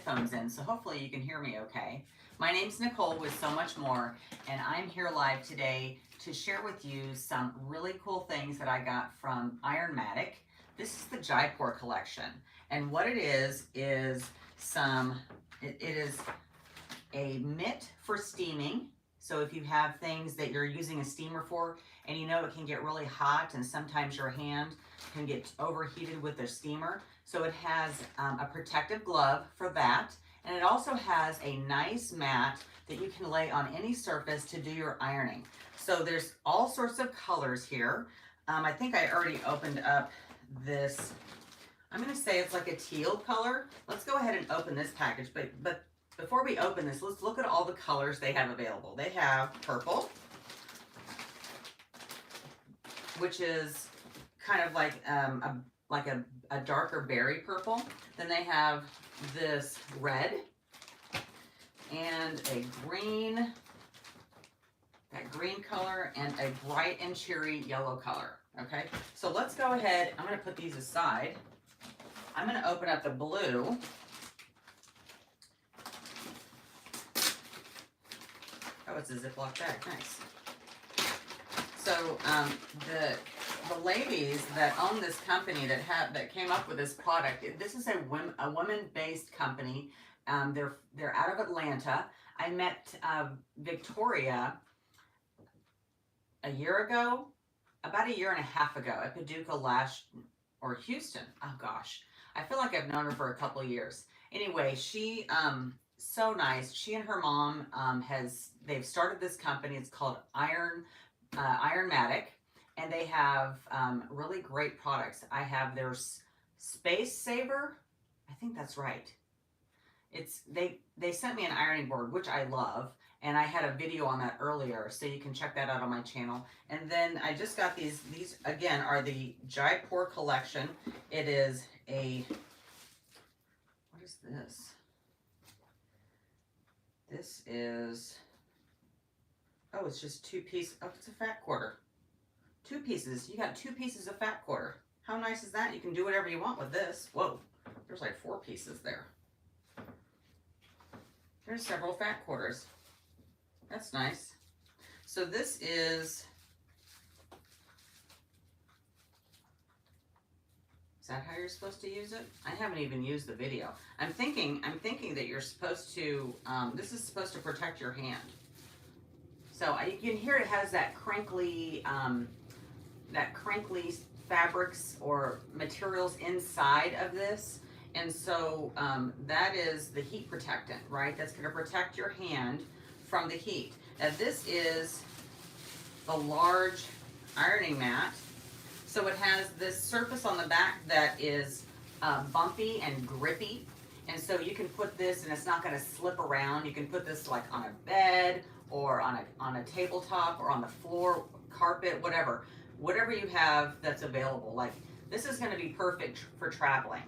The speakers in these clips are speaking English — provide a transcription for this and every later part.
headphones in, so hopefully you can hear me okay. My name's Nicole with So Much More, and I'm here live today to share with you some really cool things that I got from ironMATIK. This is the Jaipur Collection, and what it is some, it is a mitt for steaming. So if you have things that you're using a steamer for, and you know it can get really hot and sometimes your hand can get overheated with the steamer. So it has a protective glove for that. And it also has a nice mat that you can lay on any surface to do your ironing. So there's all sorts of colors here. I think I already opened up this. I'm gonna say it's like a teal color. Let's go ahead and open this package. But before we open this, let's look at all the colors they have available. They have purple, which is kind of like a darker berry purple. Then they have this red and a green, that green color, and a bright and cheery yellow color. Okay, so let's go ahead. I'm going to put these aside. I'm going to open up the blue. Oh, it's a Ziploc bag. Nice. So the ladies that own this company that came up with this product, this is a women-based company. They're out of Atlanta. I met Victoria a year ago, about a year and a half ago at Paducah or Houston. Oh gosh, I feel like I've known her for a couple of years. Anyway, she so nice. She and her mom they've started this company. It's called ironMATIK. And they have really great products. I have their Space Saver. I think that's right. They sent me an ironing board, which I love, and I had a video on that earlier, so you can check that out on my channel. And then I just got these. These again are the Jaipur Collection. It is what is this? This is, oh, it's just 2 pieces. Oh, it's a fat quarter. 2 pieces. You got 2 pieces of fat quarter. How nice is that? You can do whatever you want with this. Whoa, there's like 4 pieces there. There's several fat quarters. That's nice. So this is that how you're supposed to use it? I haven't even used the video. I'm thinking that you're supposed to, this is supposed to protect your hand. So you can hear it has that crinkly fabrics or materials inside of this. And so that is the heat protectant, right? That's gonna protect your hand from the heat. Now this is the large ironing mat. So it has this surface on the back that is bumpy and grippy. And so you can put this and it's not gonna slip around. You can put this like on a bed or on a tabletop or on the floor, carpet, whatever you have that's available. Like this is gonna be perfect for traveling.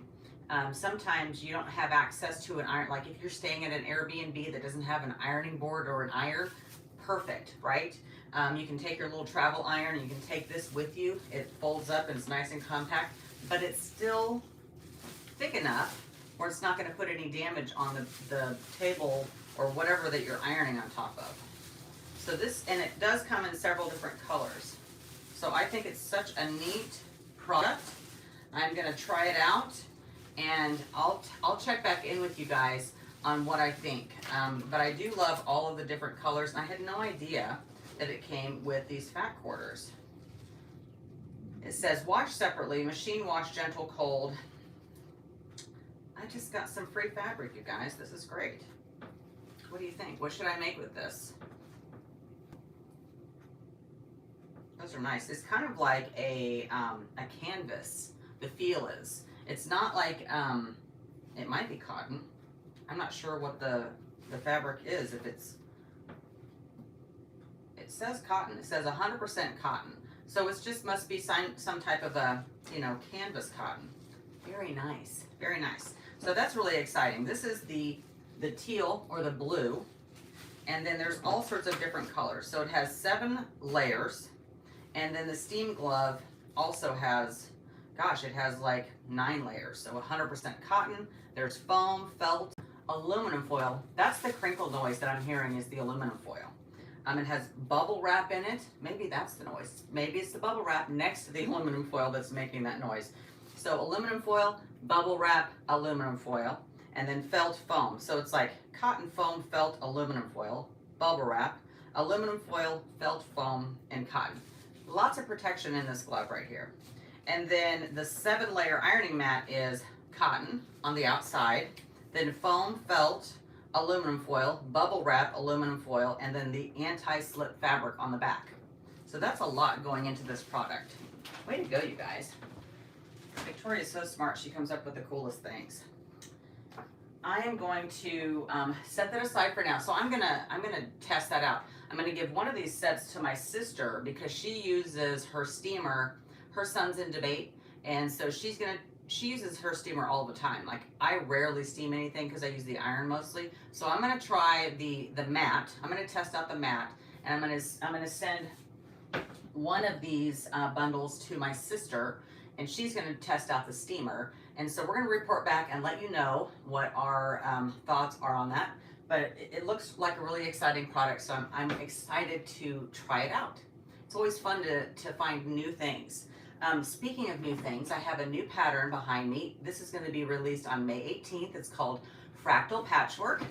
Sometimes you don't have access to an iron, like if you're staying at an Airbnb that doesn't have an ironing board or an iron, perfect, right? You can take your little travel iron and you can take this with you. It folds up and it's nice and compact, but it's still thick enough where it's not going to put any damage on the table or whatever that you're ironing on top of. So this, and it does come in several different colors. So I think it's such a neat product. I'm going to try it out and I'll check back in with you guys on what I think. But I do love all of the different colors, and I had no idea that it came with these fat quarters. It says wash separately, machine wash, gentle cold. I just got some free fabric, you guys. This is great. What do you think? What should I make with this? Those are nice. It's kind of like a canvas, the feel is. It's not like, it might be cotton. I'm not sure what the fabric is, if it's, it says cotton. It says 100% cotton. So it's just must be some type of a, canvas cotton. Very nice, very nice. So that's really exciting. This is the teal or the blue. And then there's all sorts of different colors. So it has 7 layers. And then the steam glove also has, gosh, it has like 9 layers. So 100% cotton. There's foam, felt, aluminum foil. That's the crinkle noise that I'm hearing is the aluminum foil. It has bubble wrap in it. Maybe that's the noise. Maybe it's the bubble wrap next to the aluminum foil that's making that noise. So aluminum foil, bubble wrap, aluminum foil, and then felt foam. So it's like cotton foam, felt, aluminum foil, bubble wrap, aluminum foil, felt foam, and cotton. Lots of protection in this glove right here. And then the 7-layer ironing mat is cotton on the outside, then foam, felt, aluminum foil, bubble wrap, aluminum foil, and then the anti-slip fabric on the back. So that's a lot going into this product. Way to go, you guys. Victoria's so smart, she comes up with the coolest things. I am going to set that aside for now. So I'm gonna test that out. I'm gonna give one of these sets to my sister because she uses her steamer. Her son's in debate, and so she uses her steamer all the time. Like, I rarely steam anything because I use the iron mostly. So I'm gonna try the mat. I'm gonna test out the mat, and I'm gonna send one of these bundles to my sister, and she's gonna test out the steamer. And so we're gonna report back and let you know what our thoughts are on that. But it looks like a really exciting product, so I'm excited to try it out. It's always fun to find new things. Speaking of new things, I have a new pattern behind me. This is going to be released on May 18th. It's called Fractal Patchwork,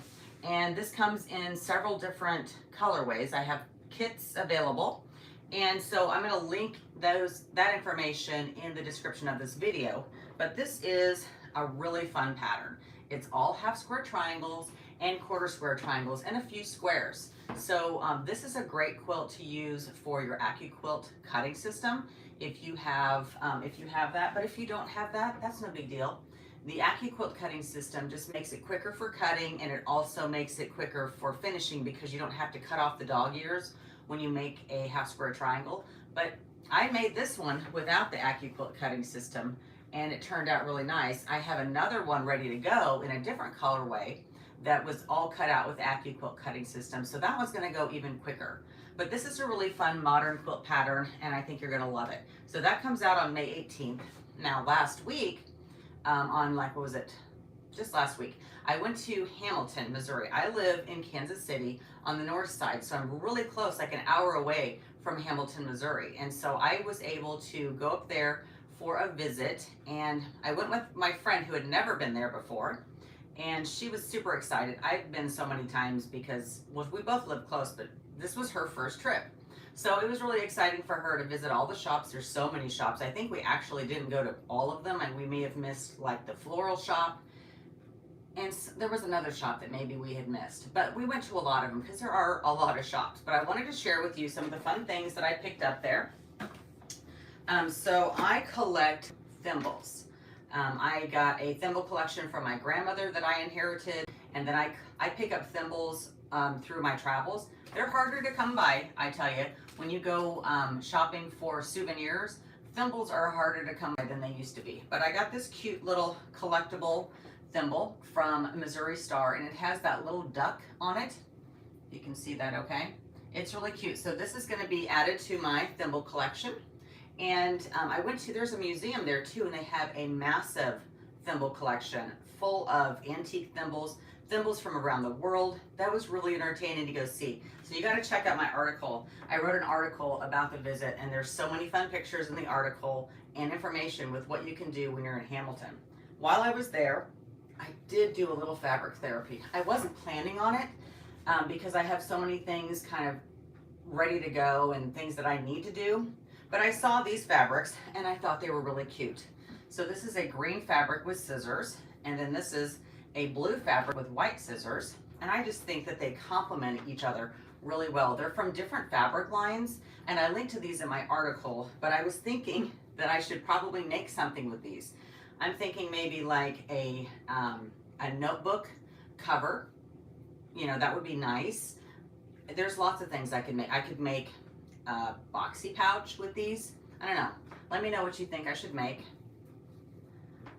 and this comes in several different colorways. I have kits available, and so I'm going to link that information in the description of this video. But this is a really fun pattern. It's all half square triangles and quarter square triangles and a few squares. So this is a great quilt to use for your AccuQuilt cutting system. If you have that, but if you don't have that, that's no big deal. The AccuQuilt cutting system just makes it quicker for cutting, and it also makes it quicker for finishing because you don't have to cut off the dog ears when you make a half square triangle. But I made this one without the AccuQuilt cutting system, and it turned out really nice. I have another one ready to go in a different colorway that was all cut out with AccuQuilt cutting system, so that one's going to go even quicker. But this is a really fun modern quilt pattern, and I think you're going to love it. So that comes out on May 18th. Now, last week, just last week, I went to Hamilton, Missouri. I live in Kansas City on the north side, so I'm really close, like an hour away from Hamilton, Missouri. And so I was able to go up there for a visit, and I went with my friend who had never been there before, and she was super excited. I've been so many times because, well, we both live close, but this was her first trip. So it was really exciting for her to visit all the shops. There's so many shops. I think we actually didn't go to all of them, and we may have missed like the floral shop. And there was another shop that maybe we had missed, but we went to a lot of them because there are a lot of shops. But I wanted to share with you some of the fun things that I picked up there. So I collect thimbles. I got a thimble collection from my grandmother that I inherited, and then I pick up thimbles through my travels. They're harder to come by, I tell you. When you go shopping for souvenirs, thimbles are harder to come by than they used to be. But I got this cute little collectible thimble from Missouri Star, and it has that little duck on it. You can see that, okay? It's really cute. So this is going to be added to my thimble collection. And there's a museum there too, and they have a massive thimble collection full of antique thimbles from around the world. That was really entertaining to go see. So you got to check out my article. I wrote an article about the visit, and there's so many fun pictures in the article and information with what you can do when you're in Hamilton. While I was there, I did do a little fabric therapy. I wasn't planning on it because I have so many things kind of ready to go and things that I need to do. But I saw these fabrics and I thought they were really cute. So this is a green fabric with scissors, and then this is a blue fabric with white scissors. And I just think that they complement each other really well. They're from different fabric lines, and I linked to these in my article, but I was thinking that I should probably make something with these. I'm thinking maybe like a notebook cover. You know, that would be nice. There's lots of things I could make. I could make a boxy pouch with these. I don't know. Let me know what you think I should make.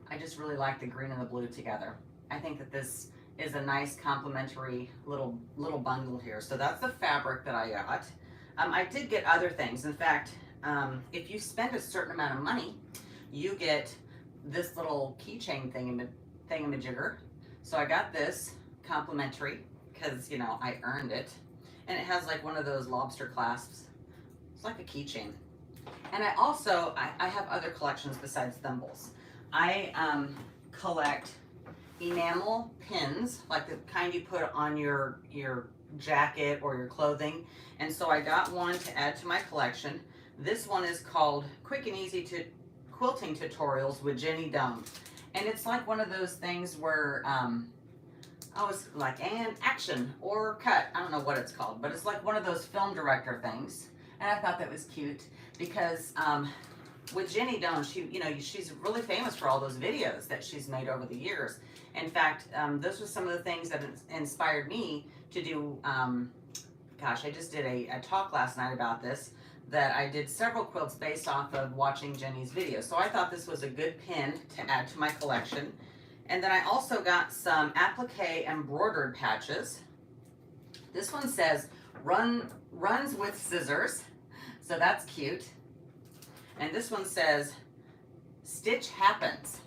I just really like the green and the blue together. I think that this is a nice complementary little bundle here. So that's the fabric that I got. I did get other things. In fact, if you spend a certain amount of money, you get this little keychain thingamajigger. So I got this complimentary because, you know, I earned it. And it has like one of those lobster clasps. It's like a keychain. And I also, I have other collections besides thimbles. I collect enamel pins, like the kind you put on your jacket or your clothing. And so I got one to add to my collection. This one is called Quick and Easy to Quilting Tutorials with Jenny Dumb. And it's like one of those things where, it's like and action or cut. I don't know what it's called, but it's like one of those film director things. And I thought that was cute because with Jenny Dumb, she's really famous for all those videos that she's made over the years. In fact, those were some of the things that inspired me to do, I just did a talk last night about this, that I did several quilts based off of watching Jenny's videos. So I thought this was a good pin to add to my collection. And then I also got some applique embroidered patches. This one says runs with scissors, so that's cute. And this one says stitch happens,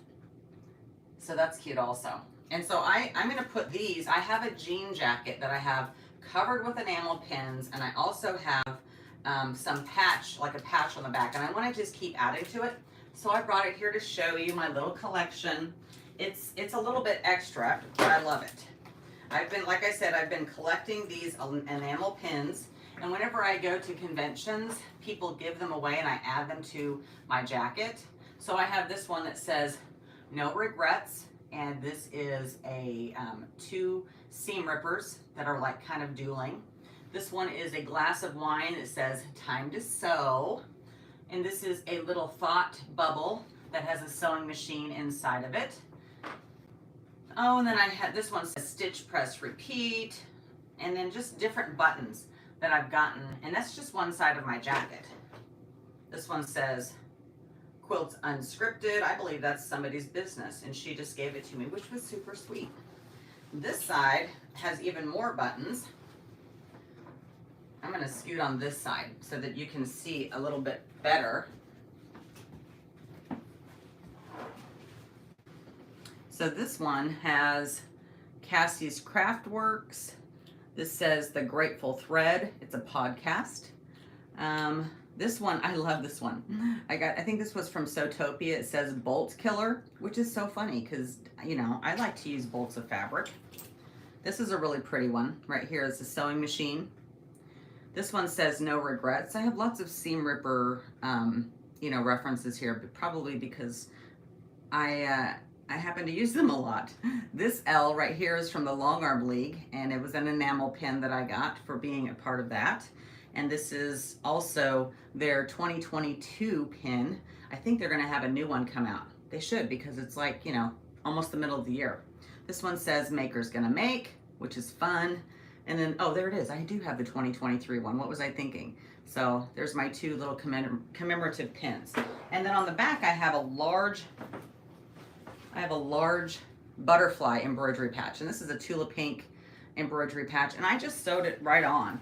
so that's cute also. And so I'm gonna put these, I have a jean jacket that I have covered with enamel pins, and I also have some patch, like a patch on the back, and I want to just keep adding to it. So I brought it here to show you my little collection. It's a little bit extra, but I love it. Like I said, I've been collecting these enamel pins, and whenever I go to conventions, people give them away and I add them to my jacket. So I have this one that says no regrets, and this is a 2 seam rippers that are like kind of dueling. This one is a glass of wine that says time to sew. And this is a little thought bubble that has a sewing machine inside of it. Oh, and then I had this one says stitch, press, repeat. And then just different buttons that I've gotten. And that's just one side of my jacket. This one says quilts unscripted. I believe that's somebody's business, and she just gave it to me, which was super sweet. This side has even more buttons. I'm going to scoot on this side so that you can see a little bit better. So this one has Cassie's Craftworks. This says The Grateful Thread. It's a podcast. This one, I love this one. I think this was from Sewtopia. It says Bolt Killer, which is so funny because, you know, I like to use bolts of fabric. This is a really pretty one. Right here is the sewing machine. This one says no regrets. I have lots of seam ripper, references here, but probably because I happen to use them a lot. This L right here is from the Long Arm League, and it was an enamel pin that I got for being a part of that. And this is also their 2022 pin. I think they're gonna have a new one come out. They should, because it's like, almost the middle of the year. This one says Maker's Gonna Make, which is fun. And then, oh, there it is. I do have the 2023 one. What was I thinking? So there's my 2 little commemorative pins. And then on the back, I have a large butterfly embroidery patch. And this is a Tula Pink embroidery patch. And I just sewed it right on.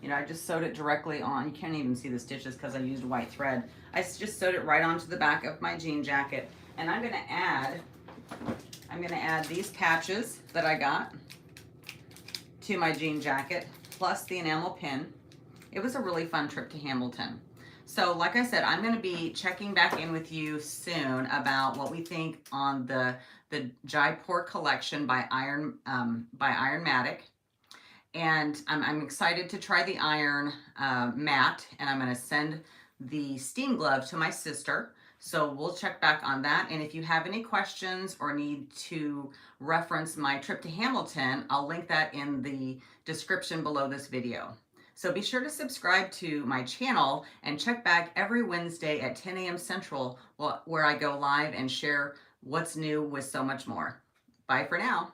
I just sewed it directly on. You can't even see the stitches because I used white thread. I just sewed it right onto the back of my jean jacket. And I'm gonna add these patches that I got to my jean jacket, plus the enamel pin. It was a really fun trip to Hamilton. So like I said, I'm gonna be checking back in with you soon about what we think on the Jaipur Collection by ironMATIK. And I'm excited to try the iron mat, and I'm gonna send the steam glove to my sister. So we'll check back on that. And if you have any questions or need to reference my trip to Hamilton, I'll link that in the description below this video. So be sure to subscribe to my channel and check back every Wednesday at 10 a.m. Central, where I go live and share what's new with so much more. Bye for now.